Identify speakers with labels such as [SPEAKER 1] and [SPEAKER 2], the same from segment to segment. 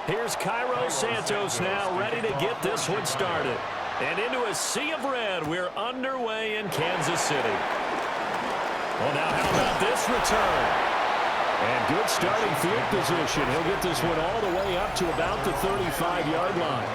[SPEAKER 1] Here's Cairo Santos now ready to get this one started. And into a sea of red, we're underway in Kansas City. Well, now how about this return? And good starting field position. He'll get this one all the way up to about the 35-yard line.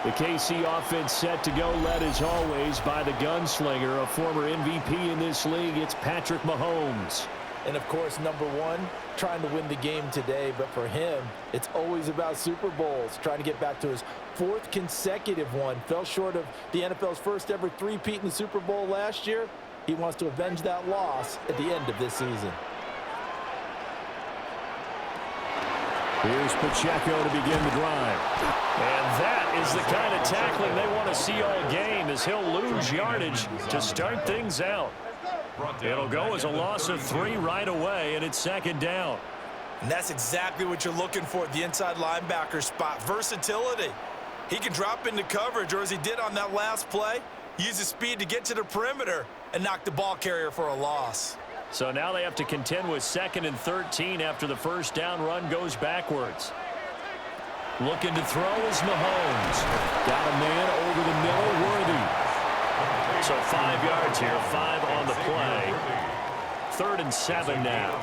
[SPEAKER 1] The KC offense set to go, led as always by the gunslinger, a former MVP in this league. It's Patrick Mahomes.
[SPEAKER 2] And, of course, number one, trying to win the game today. But for him, it's always about Super Bowls, trying to get back to his fourth consecutive one. Fell short of the NFL's first ever three-peat in the Super Bowl last year. He wants to avenge that loss at the end of this season.
[SPEAKER 1] Here's Pacheco to begin the drive. And that is the kind of tackling they want to see all game, as he'll lose yardage to start things out. It'll go as a loss of 3 right away, and it's second down.
[SPEAKER 3] And that's exactly what you're looking for at the inside linebacker spot. Versatility. He can drop into coverage, or as he did on that last play, use his speed to get to the perimeter and knock the ball carrier for a loss.
[SPEAKER 1] So now they have to contend with 2nd and 13 after the first down run goes backwards. Looking to throw is Mahomes. Got a man over the middle, Worthy. So 5 yards here, 5 on the play. 3rd and 7 now.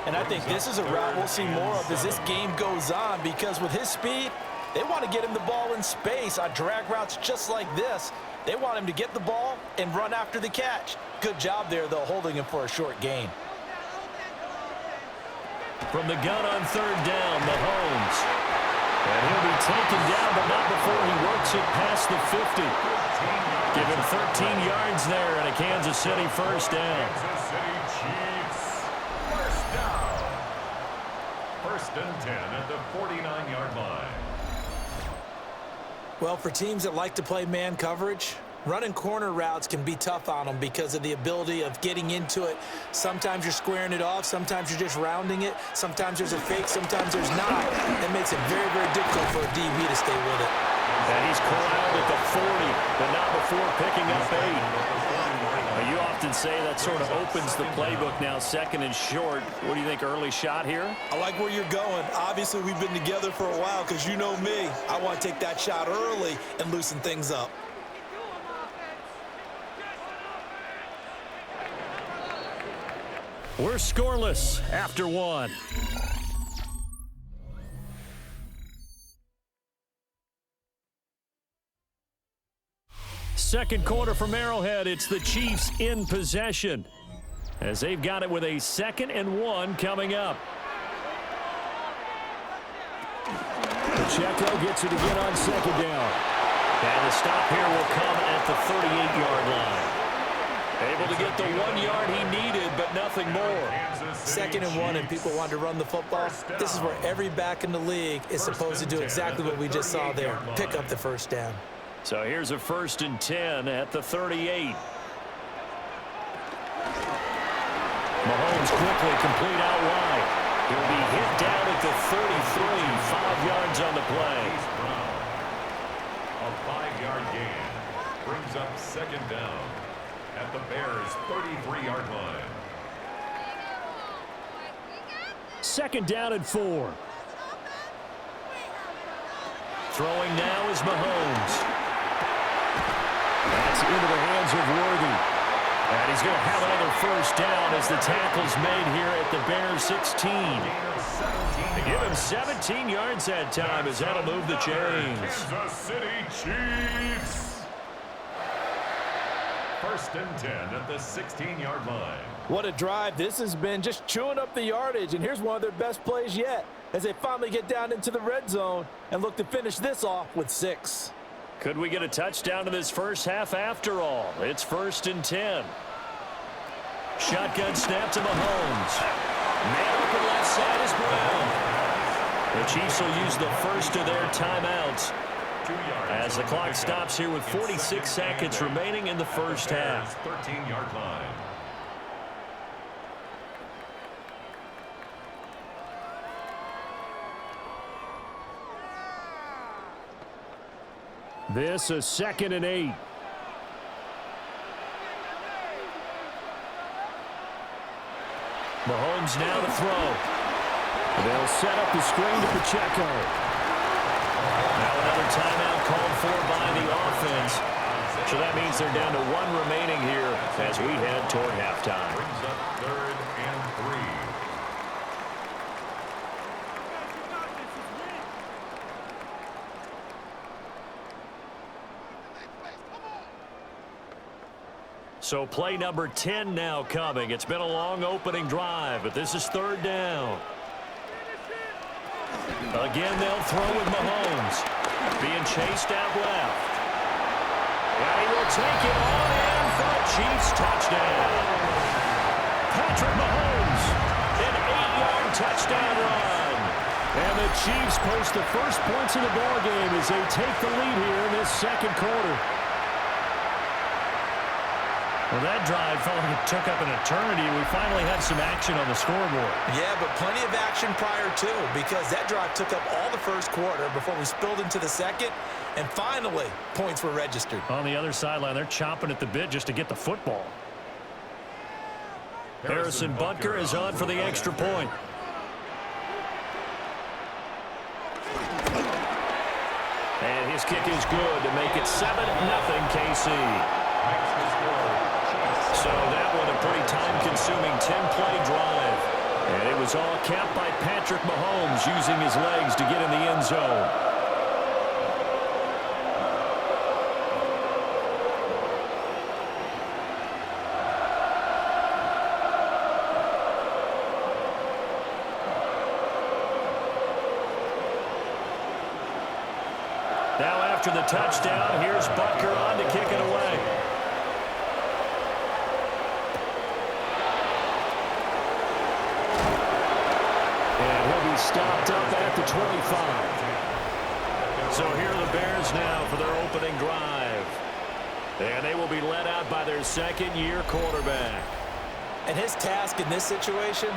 [SPEAKER 2] And I think this is a route we'll see more of as this game goes on, because with his speed, they want to get him the ball in space on drag routes just like this. They want him to get the ball and run after the catch. Good job there, though, holding him for a short gain.
[SPEAKER 1] From the gun on 3rd down, Mahomes. And he'll be taken down, but not before he works it past the 50. Give him 13 yards there and a Kansas City first down.
[SPEAKER 4] Kansas City Chiefs. First down. 1st and 10 at the 49-yard line.
[SPEAKER 3] Well, for teams that like to play man coverage, running corner routes can be tough on them because of the ability of getting into it. Sometimes you're squaring it off. Sometimes you're just rounding it. Sometimes there's a fake. Sometimes there's not. It makes it very, very difficult for a DB to stay with it.
[SPEAKER 1] And he's corralled at the 40, but not before picking up 8. Now, you often say that sort of opens the playbook now, 2nd and short. What do you think, early shot here?
[SPEAKER 3] I like where you're going. Obviously, we've been together for a while because you know me. I want to take that shot early and loosen things up.
[SPEAKER 1] We're scoreless after 1. Second quarter from Arrowhead. It's the Chiefs in possession, as they've got it with a 2nd and 1 coming up. Pacheco gets it again on 2nd down. And the stop here will come at the 38-yard line. Able to get the 1 yard he needed, but nothing more.
[SPEAKER 2] 2nd and 1, and people want to run the football. This is where every back in the league is supposed to do exactly what we just saw there. Pick up the first down.
[SPEAKER 1] So here's a 1st and 10 at the 38. Mahomes quickly complete out wide. He'll be hit down at the 33, 5 yards on the play.
[SPEAKER 4] A 5-yard gain brings up 2nd down at the Bears' 33-yard line.
[SPEAKER 1] 2nd down and 4. Throwing now is Mahomes. That's into the hands of Worthy. And he's going to have another 1st down as the tackle's made here at the Bears 16. They give him 17 yards that time as that'll move the chains.
[SPEAKER 4] Kansas City Chiefs. 1st and 10 at the 16-yard line.
[SPEAKER 2] What a drive this has been, just chewing up the yardage. And here's one of their best plays yet as they finally get down into the red zone and look to finish this off with 6.
[SPEAKER 1] Could we get a touchdown in this first half after all? It's 1st and 10. Shotgun snap to Mahomes. Man open left side is Brown. The Chiefs will use the first of their timeouts as the clock stops here with 46 seconds remaining in the first half.
[SPEAKER 4] 13-yard line.
[SPEAKER 1] This is 2nd and 8. Mahomes now to throw. They'll set up the screen to Pacheco. Now another timeout called for by the offense. So that means they're down to 1 remaining here as we head toward halftime.
[SPEAKER 4] Brings up 3rd and 3.
[SPEAKER 1] So play number 10 now coming. It's been a long opening drive, but this is 3rd down. Again, they'll throw with Mahomes. Being chased out left. And he will take it on in for a Chiefs touchdown. Patrick Mahomes, an 8-yard touchdown run. And the Chiefs post the first points of the ballgame as they take the lead here in this 2nd quarter. Well, that drive felt like it took up an eternity. We finally had some action on the scoreboard.
[SPEAKER 3] Yeah, but plenty of action prior to, because that drive took up all the first quarter before we spilled into the 2nd, and finally, points were registered.
[SPEAKER 1] On the other sideline, they're chomping at the bit just to get the football. Harrison Butker is on for the extra point. And his kick is good to make it 7-0 KC. So that was a pretty time-consuming 10-play drive. And it was all capped by Patrick Mahomes using his legs to get in the end zone. Now after the touchdown, here's Butker on to kick it away. Stopped up at the 25. So here are the Bears now for their opening drive. And they will be led out by their 2nd-year quarterback.
[SPEAKER 3] And his task in this situation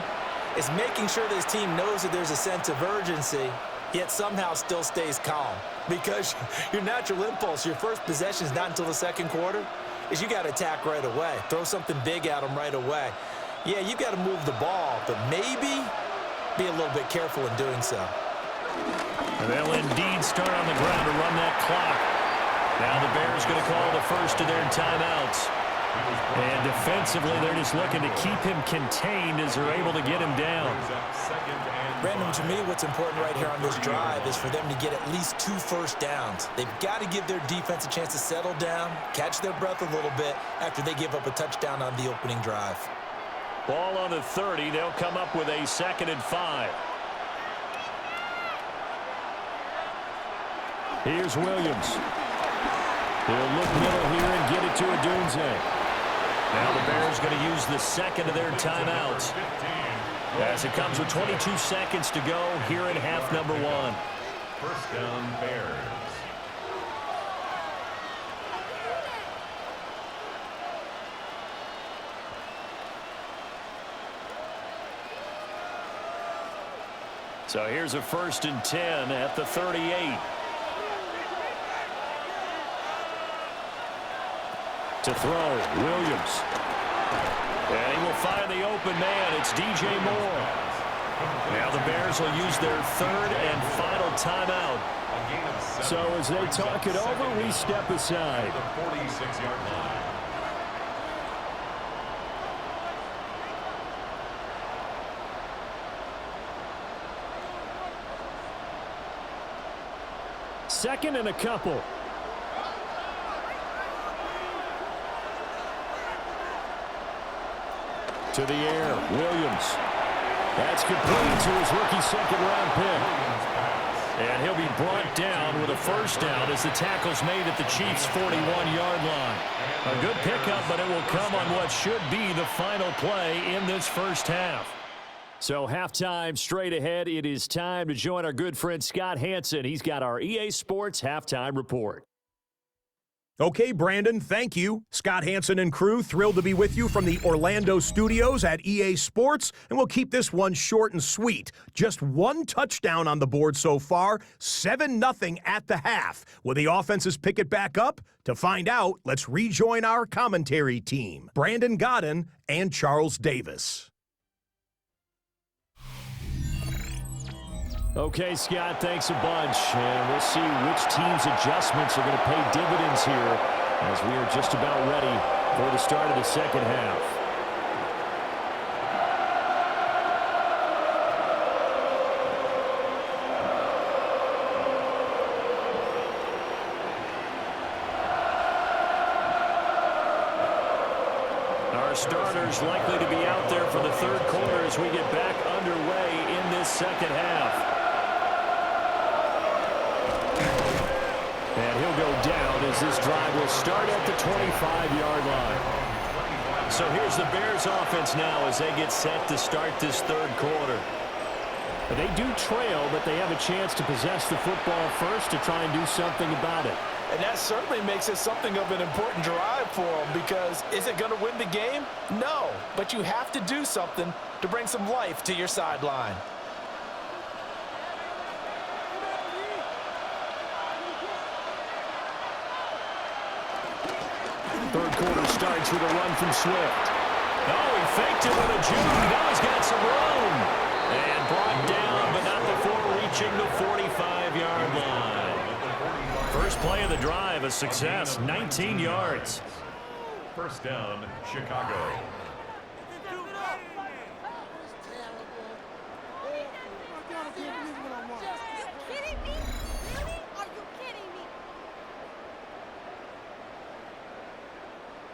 [SPEAKER 3] is making sure this team knows that there's a sense of urgency, yet somehow still stays calm. Because your natural impulse, your first possession is not until the 2nd quarter, is you got to attack right away. Throw something big at them right away. Yeah, you got to move the ball, but maybe be a little bit careful in doing so.
[SPEAKER 1] And they'll indeed start on the ground to run that clock. Now the Bears going to call the first of their timeouts. And defensively, they're just looking to keep him contained as they're able to get him down.
[SPEAKER 3] Brandon, to me, what's important right here on this drive is for them to get at least 2 first downs. They've got to give their defense a chance to settle down, catch their breath a little bit after they give up a touchdown on the opening drive.
[SPEAKER 1] Ball on the 30. They'll come up with a 2nd and 5. Here's Williams. He'll look middle here and get it to Odunze. Now the Bears going to use the 2nd of their timeouts as it comes with 22 seconds to go here in half number 1.
[SPEAKER 4] First down, Bears.
[SPEAKER 1] So here's a 1st and 10 at the 38. To throw, Williams. And he will find the open man. It's DJ Moore. Now the Bears will use their 3rd and final timeout. So as they talk it over, we step aside.
[SPEAKER 4] The 46-yard line.
[SPEAKER 1] Second and a couple. To the air, Williams. That's complete to his rookie 2nd-round pick. And he'll be brought down with a 1st down as the tackle's made at the Chiefs' 41-yard line. A good pickup, but it will come on what should be the final play in this first half. So halftime straight ahead. It is time to join our good friend Scott Hanson. He's got our EA Sports halftime report.
[SPEAKER 5] Okay, Brandon, thank you. Scott Hanson and crew, thrilled to be with you from the Orlando studios at EA Sports, and we'll keep this one short and sweet. Just 1 touchdown on the board so far, 7-0 at the half. Will the offenses pick it back up? To find out, let's rejoin our commentary team, Brandon Godden and Charles Davis.
[SPEAKER 1] Okay, Scott, thanks a bunch. And we'll see which team's adjustments are going to pay dividends here as we are just about ready for the start of the second half. Our starters likely to be out there for the 3rd quarter as we get back underway in this second half. And he'll go down as this drive will start at the 25-yard line. So here's the Bears offense now as they get set to start this 3rd quarter. They do trail, but they have a chance to possess the football first to try and do something about it.
[SPEAKER 2] And that certainly makes it something of an important drive for them because is it going to win the game? No, but you have to do something to bring some life to your sideline.
[SPEAKER 1] Third quarter starts with a run from Swift. Oh, he faked it with a juke. Now he's got some room. And brought down, but not before reaching the 45-yard line. First play of the drive, a success, 19 yards.
[SPEAKER 4] 1st down, Chicago.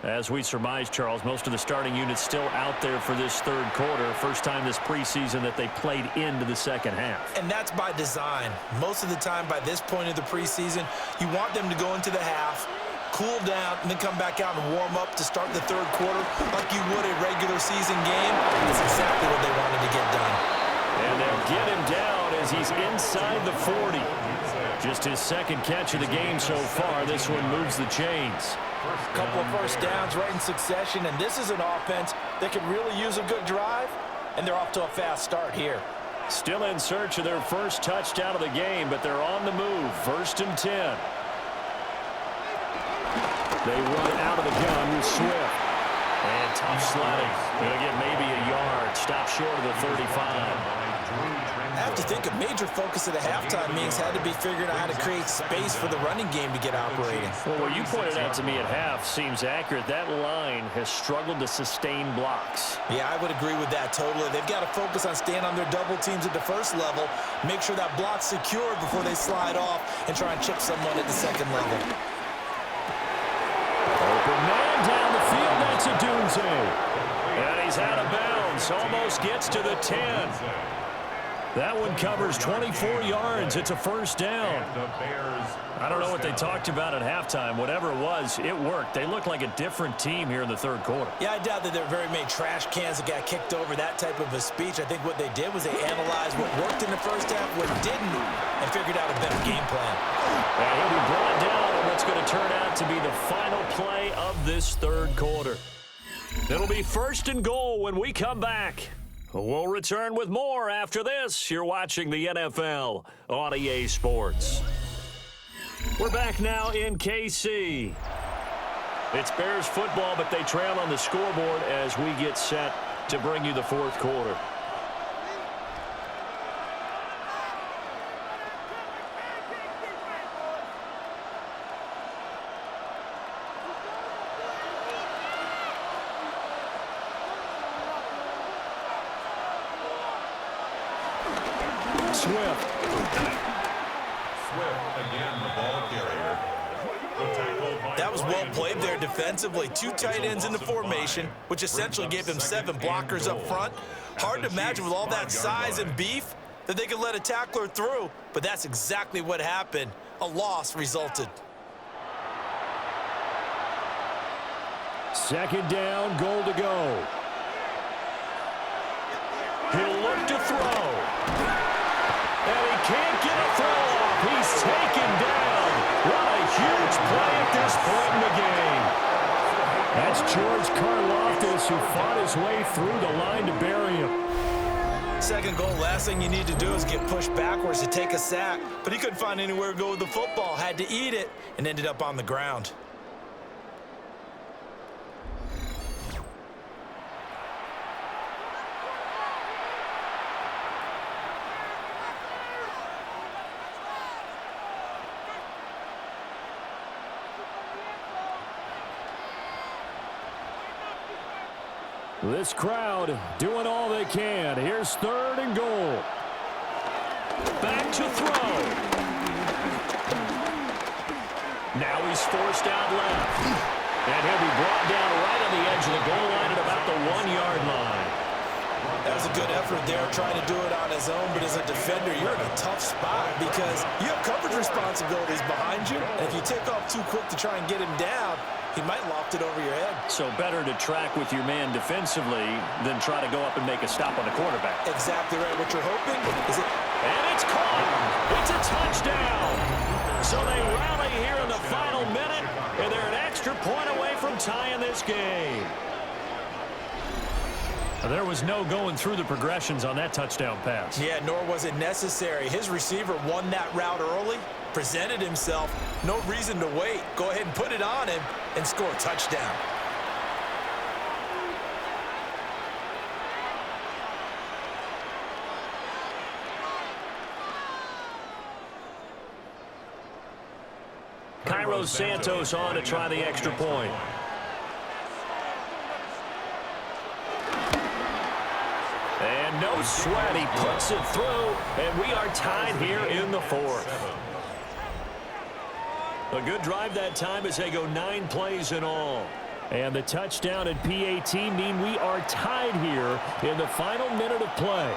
[SPEAKER 1] As we surmise, Charles, most of the starting units still out there for this 3rd quarter. First time this preseason that they played into the second half.
[SPEAKER 3] And that's by design. Most of the time by this point of the preseason, you want them to go into the half, cool down, and then come back out and warm up to start the 3rd quarter like you would a regular season game. That's exactly what they wanted to get done.
[SPEAKER 1] And they'll get him down as he's inside the 40. Just his 2nd catch of the game so far. This one moves the chains.
[SPEAKER 2] Couple of 1st downs right in succession, and this is an offense that could really use a good drive, and they're off to a fast start here.
[SPEAKER 1] Still in search of their 1st touchdown of the game, but they're on the move. 1st and 10. They run out of the gun with Swift. And tough sledding. Gonna get maybe a yard. Stop short of the 35.
[SPEAKER 3] I have to think a major focus of the halftime meetings had to be figuring out how to create space for the running game to get operating.
[SPEAKER 1] Well, what you pointed out to me at half seems accurate. That line has struggled to sustain blocks.
[SPEAKER 3] Yeah, I would agree with that totally. They've got to focus on staying on their double teams at the 1st level, make sure that block's secured before they slide off and try and chip someone at the 2nd level.
[SPEAKER 1] Open man down the field. That's a doozy. And he's out of bounds. Almost gets to the 10. That one covers 24 yards. It's a 1st down. I don't know what they talked about at halftime. Whatever it was, it worked. They look like a different team here in the 3rd quarter.
[SPEAKER 3] Yeah, I doubt that there are very many trash cans that got kicked over, that type of a speech. I think what they did was they analyzed what worked in the 1st half, what didn't, and figured out a better game plan.
[SPEAKER 1] And he'll be brought down on what's going to turn out to be the final play of this 3rd quarter. It'll be 1st and goal when we come back. We'll return with more after this. You're watching the NFL on EA Sports. We're back now in KC. It's Bears football, but they trail on the scoreboard as we get set to bring you the fourth quarter.
[SPEAKER 4] Swift again, the ball carrier.
[SPEAKER 3] That was well played there defensively. Two tight ends in the formation, which essentially gave them 7 blockers up front. Hard to imagine with all that size and beef that they could let a tackler through, but that's exactly what happened. A loss resulted.
[SPEAKER 1] Second down, goal to go. He'll look to throw. And he can't get a throw off. He's taken down. What a huge play at this point in the game. That's George Karlaftis, who fought his way through the line to bury him.
[SPEAKER 3] Second goal, last thing you need to do is get pushed backwards to take a sack. But he couldn't find anywhere to go with the football, had to eat it, and ended up on the ground.
[SPEAKER 1] This crowd doing all they can. Here's third and goal. Back to throw. Now he's forced out left. And he'll be brought down right on the edge of the goal line at about the 1-yard line.
[SPEAKER 3] That was a good effort there, trying to do it on his own, but as a defender, you're in a tough spot because you have coverage responsibilities behind you, and if you take off too quick to try and get him down, he might loft it over your head. So
[SPEAKER 1] better to track with your man defensively than try to go up and make a stop on the quarterback.
[SPEAKER 3] Exactly right. What you're hoping is it...
[SPEAKER 1] And it's caught. It's a touchdown. So they rally here in the final minute, and they're an extra point away from tying this game. There was no going through the progressions on that touchdown pass.
[SPEAKER 3] Yeah, nor was it necessary. His receiver won that route early, presented himself, no reason to wait. Go ahead and put it on him and score a touchdown.
[SPEAKER 1] Cairo Santos on to try the extra point. And no sweat, he puts it through, and we are tied here in the fourth. A good drive that time as they go 9 plays in all. And the touchdown and PAT mean we are tied here in the final minute of play.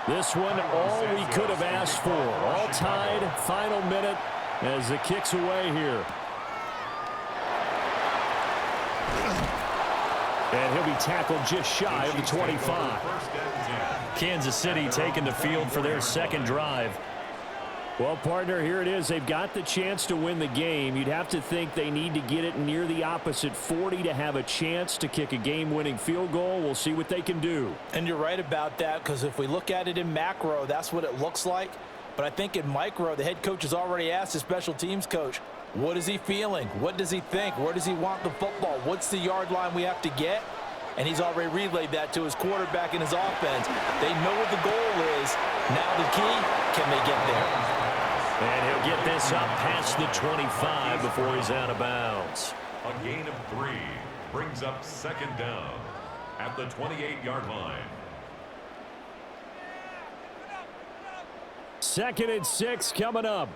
[SPEAKER 1] This one, all we could have asked for. All tied, final minute as the kick's away here. And he'll be tackled just shy of the 25. Kansas City taking the field for their second drive. Well, partner, here it is. They've got the chance to win the game. You'd have to think they need to get it near the opposite 40 to have a chance to kick a game-winning field goal. We'll see what they can do.
[SPEAKER 2] And you're right about that, because if we look at it in macro, that's what it looks like. But I think in micro, the head coach has already asked the special teams coach, what is he feeling? What does he think? Where does he want the football? What's the yard line we have to get? And he's already relayed that to his quarterback and his offense. They know what the goal is. Now the key, can they get there?
[SPEAKER 1] And he'll get this up past the 25 before he's out of bounds.
[SPEAKER 4] A gain of 3 brings up second down at the 28-yard line.
[SPEAKER 1] 2nd and 6 coming up.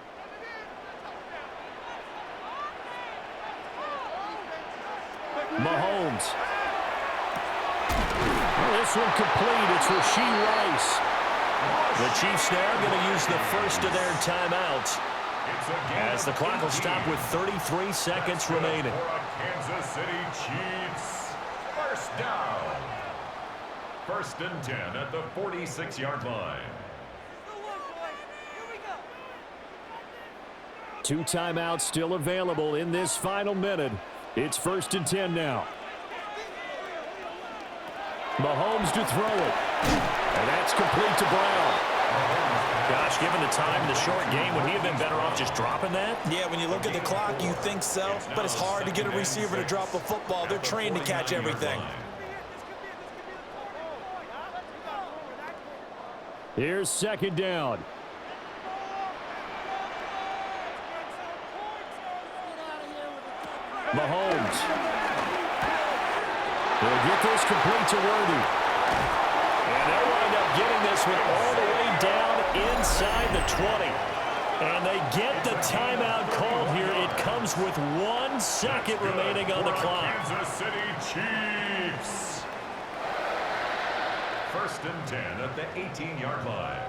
[SPEAKER 1] Mahomes. This one complete. It's Rashee Rice. The Chiefs now going to use the first of their timeouts as the clock will stop with 33 seconds remaining.
[SPEAKER 4] For a Kansas City Chiefs down. First and 10 at the 46-yard line.
[SPEAKER 1] 2 timeouts still available in this final minute. It's first and 10 now. Mahomes to throw it. And that's complete to Brown. Gosh, given the time in the short game, would he have been better off just dropping that?
[SPEAKER 3] Yeah, when you look at the clock, you think so, but it's hard to get a receiver to drop a football. They're trained to catch everything.
[SPEAKER 1] Here's second down. Mahomes. He'll get this complete to Worthy. And they'll wind up getting this one all the way down inside the 20. And they get the timeout called here. It comes with 1 second remaining on the clock.
[SPEAKER 4] Kansas City Chiefs. First and 10 at the 18-yard line.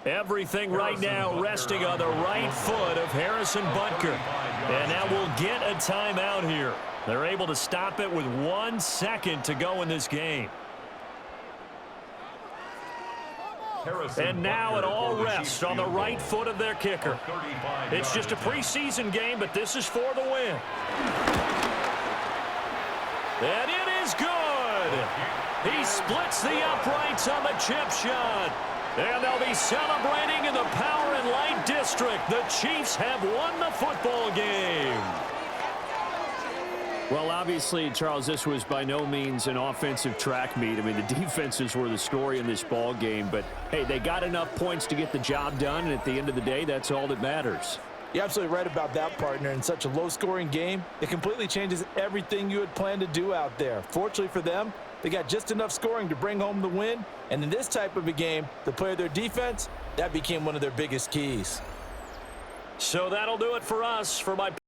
[SPEAKER 1] Everything right now resting on the right foot of Harrison Butker. And now we'll get a timeout here. They're able to stop it with 1 second to go in this game. And now it all rests on the right foot of their kicker. It's just a preseason game, but this is for the win. And it is good. He splits the uprights on the chip shot. And they'll be celebrating in the Power and Light District. The Chiefs have won the football game. Well, obviously, Charles, this was by no means an offensive track meet. I mean, the defenses were the story in this ball game. But, hey, they got enough points to get the job done. And at the end of the day, that's all that matters.
[SPEAKER 2] You're absolutely right about that, partner. In such a low-scoring game, it completely changes everything you had planned to do out there. Fortunately for them, they got just enough scoring to bring home the win. And in this type of a game, to play their defense, that became one of their biggest keys.
[SPEAKER 1] So that'll do it for us. For my